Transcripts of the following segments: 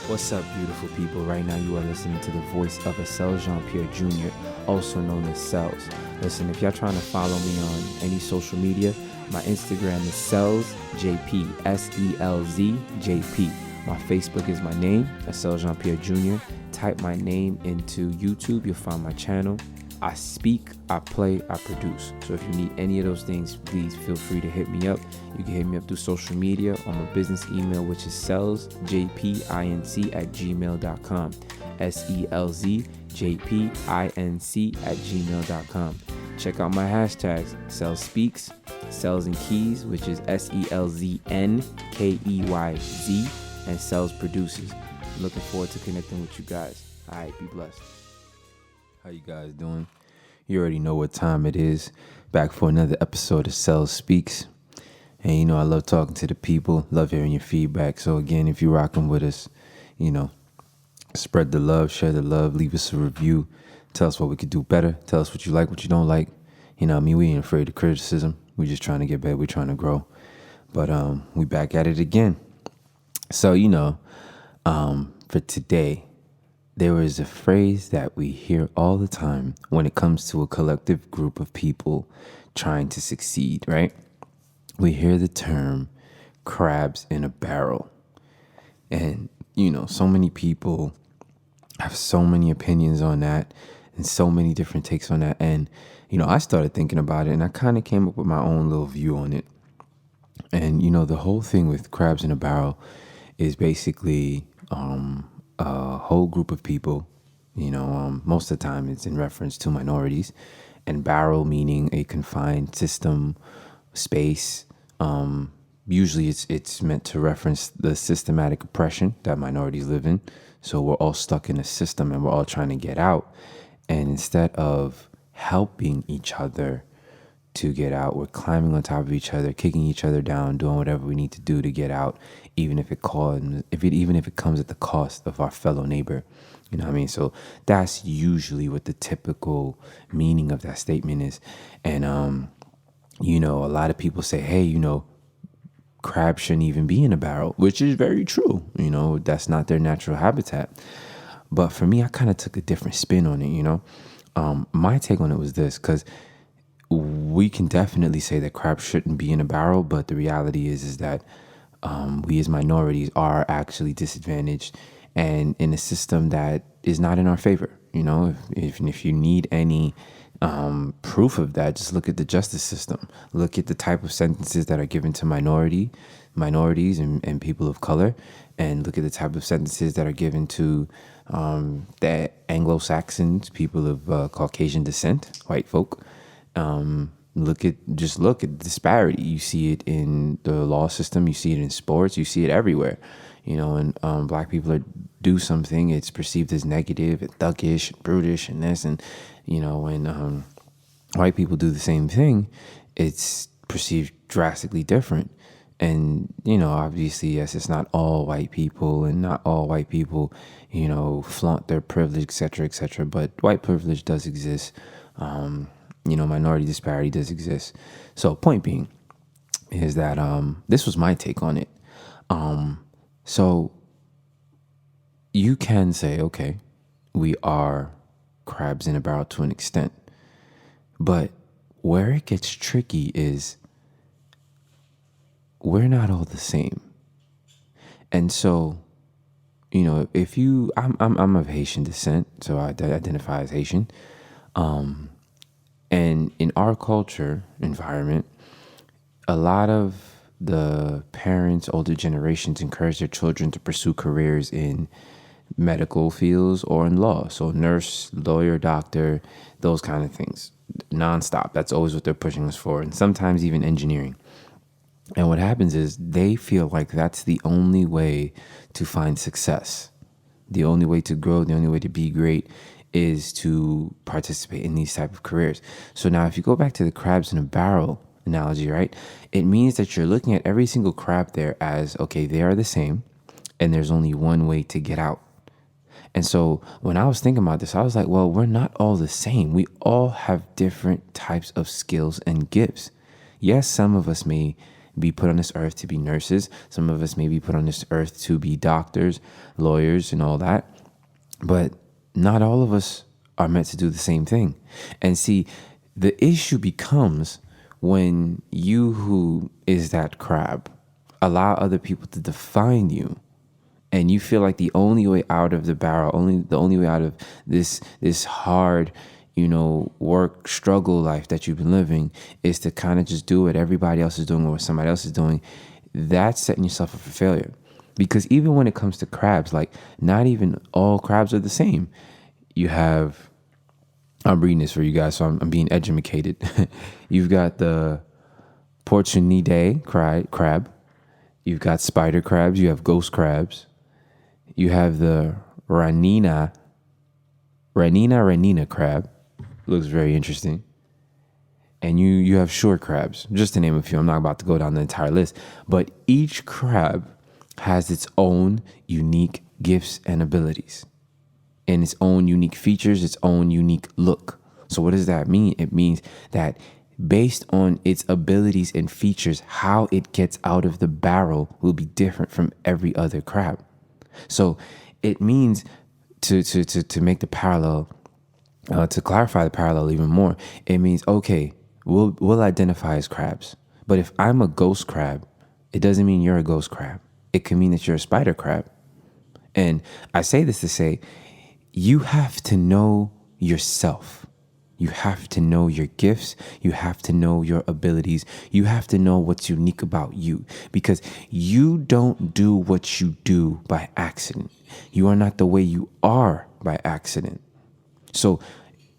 What's up, beautiful people? Right now you are listening to the voice of a Jean-Pierre Jr., also known as Selz. Listen, if y'all trying to follow me on any social media, my Instagram is SelzJP, SelzJP. My Facebook is my name, Jean-Pierre Jr. Type my name into YouTube, you'll find my channel. I speak, I play, I produce. So if you need any of those things, please feel free to hit me up. You can hit me up through social media on my business email, which is selzjpinc@gmail.com. selzjpinc@gmail.com. Check out my hashtags, SelzSpeaks, Selz and Keys, which is SelzNKeyz, and Selz Produces. I'm looking forward to connecting with you guys. All right, be blessed. How you guys doing? You already know what time it is. Back for another episode of SelzSpeaks. And you know, I love talking to the people, love hearing your feedback. So again, if you're rocking with us, you know, spread the love, share the love, leave us a review. Tell us what we could do better. Tell us what you like, what you don't like. You know what I mean? We ain't afraid of criticism. We're just trying to get better. We're trying to grow. But we back at it again. So, you know, for today, there is a phrase that we hear all the time when it comes to a collective group of people trying to succeed, right? We hear the term crabs in a barrel. And, you know, so many people have so many opinions on that and so many different takes on that. And, you know, I started thinking about it and I kind of came up with my own little view on it. And, you know, the whole thing with crabs in a barrel is basically a whole group of people, you know, most of the time it's in reference to minorities, and barrel meaning a confined system, space. Usually it's meant to reference the systematic oppression that minorities live in. So we're all stuck in a system and we're all trying to get out. And instead of helping each other to get out, we're climbing on top of each other, kicking each other down, doing whatever we need to do to get out, even if it comes at the cost of our fellow neighbor. You know what I mean? So that's usually what the typical meaning of that statement is. And you know, a lot of people say, hey, you know, crabs shouldn't even be in a barrel, which is very true. You know, that's not their natural habitat. But for me, I kind of took a different spin on it, you know. My take on it was this, because we can definitely say that crabs shouldn't be in a barrel, but the reality is that we as minorities are actually disadvantaged and in a system that is not in our favor. You know, if you need any proof of that, just look at the justice system. Look at the type of sentences that are given to minorities and people of color, and look at the type of sentences that are given to the Anglo-Saxons, people of Caucasian descent, white folk. Look at the disparity. You see it in the law system. You see it in sports. You see it everywhere. You know, and black people do something, it's perceived as negative, and thuggish, and brutish, and this, and you know, when white people do the same thing, it's perceived drastically different. And you know, obviously, yes, it's not all white people, and not all white people, you know, flaunt their privilege, etc., etc. But white privilege does exist. You know, minority disparity does exist. So point being is that this was my take on it. So you can say, okay, we are crabs in a barrel to an extent. But where it gets tricky is we're not all the same. And so, you know, I'm of Haitian descent, so I identify as Haitian. And in our culture environment, a lot of the parents, older generations encourage their children to pursue careers in medical fields or in law. So nurse, lawyer, doctor, those kind of things, nonstop. That's always what they're pushing us for. And sometimes even engineering. And what happens is they feel like that's the only way to find success. The only way to grow, the only way to be great is to participate in these type of careers. So now if you go back to the crabs in a barrel analogy, right, it means that you're looking at every single crab there as, okay, they are the same and there's only one way to get out. And so when I was thinking about this, I was like, well, we're not all the same. We all have different types of skills and gifts. Yes, some of us may be put on this earth to be nurses. Some of us may be put on this earth to be doctors, lawyers, and all that. But not all of us are meant to do the same thing. And see, the issue becomes when you, who is that crab, allow other people to define you, and you feel like the only way out of the barrel, the only way out of this hard, work struggle life that you've been living is to kind of just do what everybody else is doing or what somebody else is doing. That's setting yourself up for failure. Because even when it comes to crabs, like not even all crabs are the same. You have, I'm reading this for you guys, so I'm being educated. You've got the Portunidae crab. You've got spider crabs. You have ghost crabs. You have the Ranina crab. Looks very interesting. And you have shore crabs, just to name a few. I'm not about to go down the entire list. But each crab has its own unique gifts and abilities, and its own unique features, its own unique look. So what does that mean? It means that based on its abilities and features, how it gets out of the barrel will be different from every other crab. So it means to make the parallel, to clarify the parallel even more, it means, okay, we'll identify as crabs. But if I'm a ghost crab, it doesn't mean you're a ghost crab. It can mean that you're a spider crab. And I say this to say, you have to know yourself. You have to know your gifts. You have to know your abilities. You have to know what's unique about you, because you don't do what you do by accident. You are not the way you are by accident. So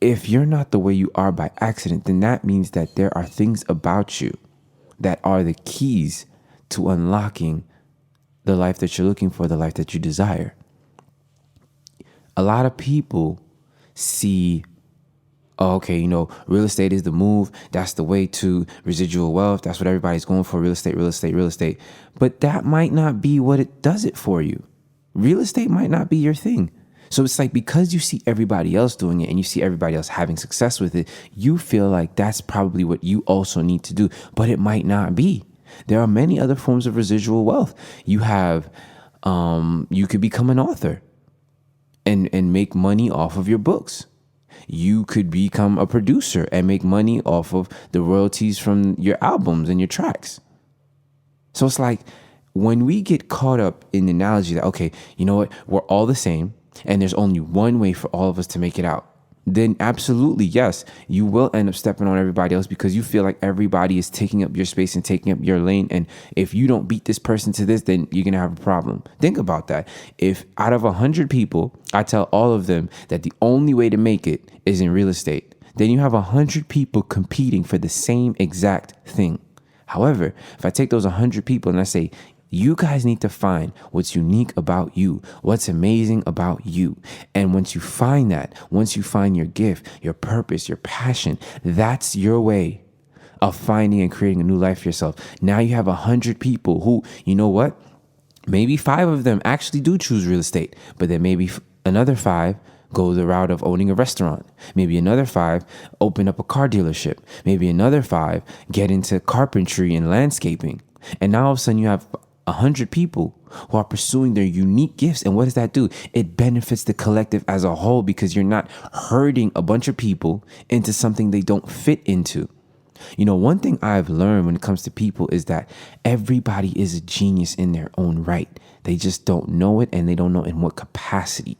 if you're not the way you are by accident, then that means that there are things about you that are the keys to unlocking the life that you're looking for, the life that you desire. A lot of people see, oh, okay, real estate is the move. That's the way to residual wealth. That's what everybody's going for, real estate. But that might not be what it does it for you. Real estate might not be your thing. So it's like, because you see everybody else doing it and you see everybody else having success with it, you feel like that's probably what you also need to do, but it might not be. There are many other forms of residual wealth. You have, you could become an author and make money off of your books. You could become a producer and make money off of the royalties from your albums and your tracks. So it's like, when we get caught up in the analogy that, okay, you know what, we're all the same, and there's only one way for all of us to make it out, then absolutely, yes, you will end up stepping on everybody else because you feel like everybody is taking up your space and taking up your lane. And if you don't beat this person to this, then you're going to have a problem. Think about that. If out of 100 people, I tell all of them that the only way to make it is in real estate, then you have 100 people competing for the same exact thing. However, if I take those 100 people and I say, you guys need to find what's unique about you, what's amazing about you. And once you find that, once you find your gift, your purpose, your passion, that's your way of finding and creating a new life for yourself. Now you have 100 people who, you know what? Maybe 5 of them actually do choose real estate, but then maybe another 5 go the route of owning a restaurant. Maybe another 5 open up a car dealership. Maybe another 5 get into carpentry and landscaping. And now all of a sudden you have 100 people who are pursuing their unique gifts. And what does that do? It benefits the collective as a whole, because you're not herding a bunch of people into something they don't fit into. One thing I've learned when it comes to people is that everybody is a genius in their own right. They just don't know it, and they don't know in what capacity.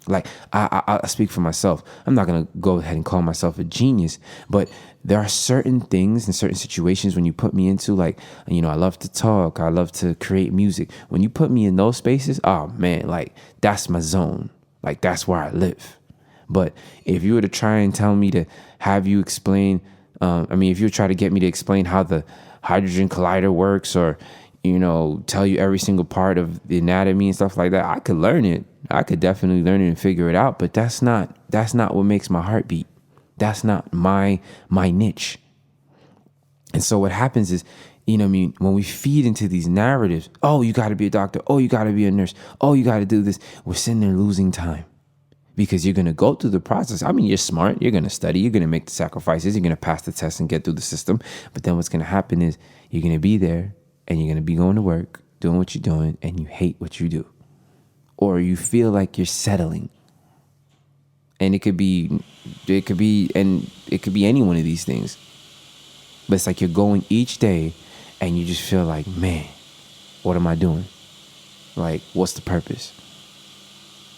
Like, I speak for myself. I'm not going to go ahead and call myself a genius, but there are certain things and certain situations when you put me into, like, I love to talk. I love to create music. When you put me in those spaces, oh man, like, that's my zone. Like, that's where I live. But if you were to try and tell me to have you explain, if you try to get me to explain how the hydrogen collider works, or, tell you every single part of the anatomy and stuff like that, I could learn it. I could definitely learn it and figure it out, but that's not what makes my heart beat. That's not my niche. And so what happens is, when we feed into these narratives, oh, you got to be a doctor. Oh, you got to be a nurse. Oh, you got to do this. We're sitting there losing time. because you're going to go through the process. I mean, you're smart. You're going to study. You're going to make the sacrifices. You're going to pass the test and get through the system. But then what's going to happen is you're going to be there and you're going to be going to work, doing what you're doing, and you hate what you do. Or you feel like you're settling. And it could be any one of these things. But it's like you're going each day and you just feel like, man, what am I doing? Like, what's the purpose?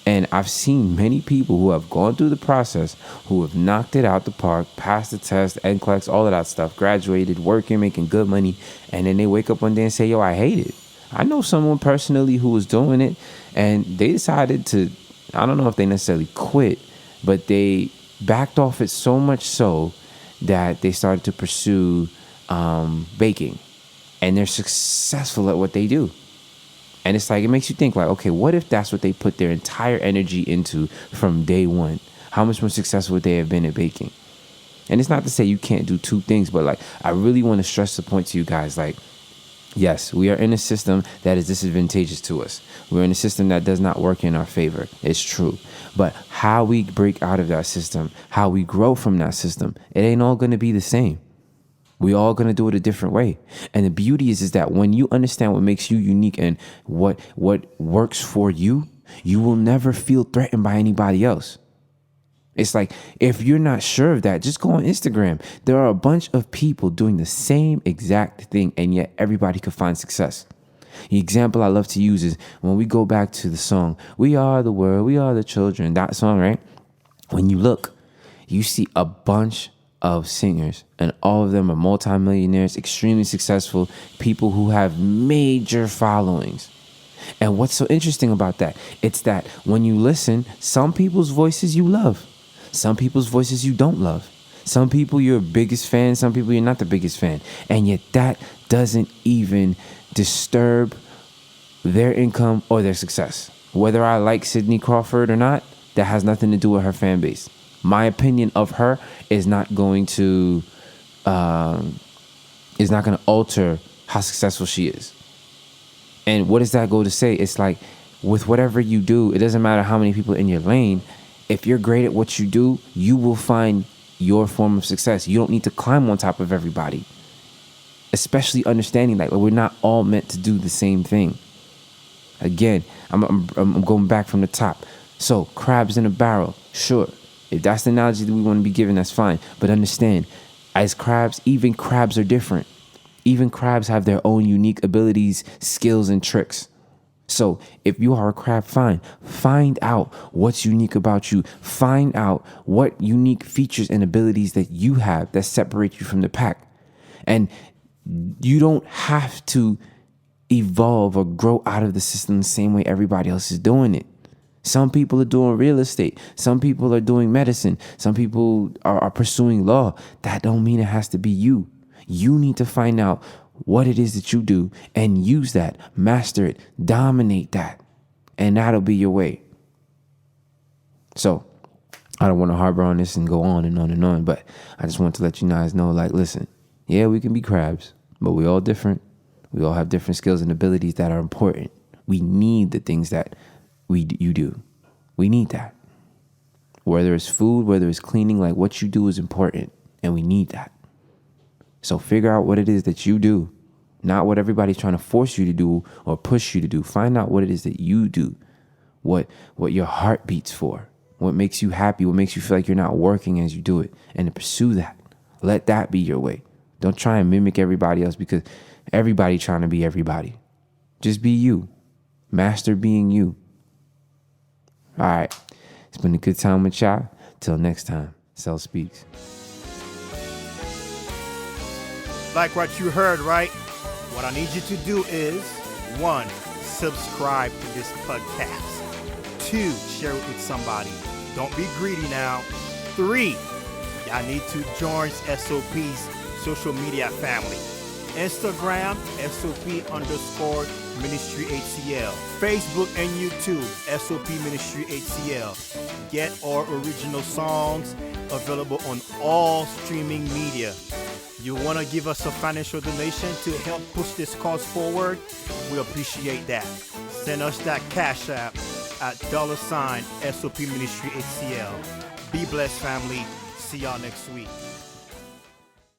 And I've seen many people who have gone through the process, who have knocked it out the park, passed the test, NCLEX, all of that stuff, graduated, working, making good money, and then they wake up one day and say, yo, I hate it. I know someone personally who was doing it, and they decided to, I don't know if they necessarily quit, but they backed off it so much so that they started to pursue baking. And they're successful at what they do. And it's like, it makes you think like, okay, what if that's what they put their entire energy into from day one? How much more successful would they have been at baking? And it's not to say you can't do two things, but like, I really want to stress the point to you guys. Like, yes, we are in a system that is disadvantageous to us. We're in a system that does not work in our favor. It's true. But how we break out of that system, how we grow from that system, it ain't all going to be the same. We all going to do it a different way. And the beauty is that when you understand what makes you unique and what works for you, you will never feel threatened by anybody else. It's like, if you're not sure of that, just go on Instagram. There are a bunch of people doing the same exact thing, and yet everybody could find success. The example I love to use is when we go back to the song, "We Are the World, We Are the Children," that song, right? When you look, you see a bunch of singers, and all of them are multimillionaires, extremely successful people who have major followings. And what's so interesting about that? It's that when you listen, some people's voices you love, some people's voices you don't love. Some people you're the biggest fan, some people you're not the biggest fan. And yet that doesn't even disturb their income or their success. Whether I like Sidney Crawford or not, that has nothing to do with her fan base. My opinion of her is not going to alter how successful she is. And what does that go to say? It's like, with whatever you do, it doesn't matter how many people in your lane. If you're great at what you do, you will find your form of success. You don't need to climb on top of everybody. Especially understanding that we're not all meant to do the same thing. Again, I'm going back from the top. So, crabs in a barrel, sure. If that's the analogy that we want to be given, that's fine. But understand, as crabs, even crabs are different. Even crabs have their own unique abilities, skills, and tricks. So if you are a crab, fine. Find out what's unique about you. Find out what unique features and abilities that you have that separate you from the pack. And you don't have to evolve or grow out of the system the same way everybody else is doing it. Some people are doing real estate. Some people are doing medicine. Some people are pursuing law. That don't mean it has to be you. You need to find out what it is that you do and use that, master it, dominate that, and that'll be your way. So I don't want to harbor on this and go on and on and on, but I just want to let you guys know, like, listen, yeah, we can be crabs, but we all different. We all have different skills and abilities that are important. We need the things that you do. We need that. Whether it's food, whether it's cleaning, like what you do is important, and we need that. So figure out what it is that you do, not what everybody's trying to force you to do or push you to do. Find out what it is that you do, what your heart beats for, what makes you happy, what makes you feel like you're not working as you do it, and to pursue that. Let that be your way. Don't try and mimic everybody else because everybody trying to be everybody. Just be you. Master being you. All right. It's been a good time with y'all. Till next time, SelzSpeaks. Like what you heard, right? What I need you to do is 1, subscribe to this podcast. 2, share it with somebody. Don't be greedy now. 3, y'all need to join SOP's social media family. Instagram, SOP_Ministry HCL. Facebook and YouTube, SOP Ministry HCL. Get our original songs available on all streaming media. You want to give us a financial donation to help push this cause forward? We appreciate that. Send us that Cash App at $SOP Ministry HCL. Be blessed, family. See y'all next week.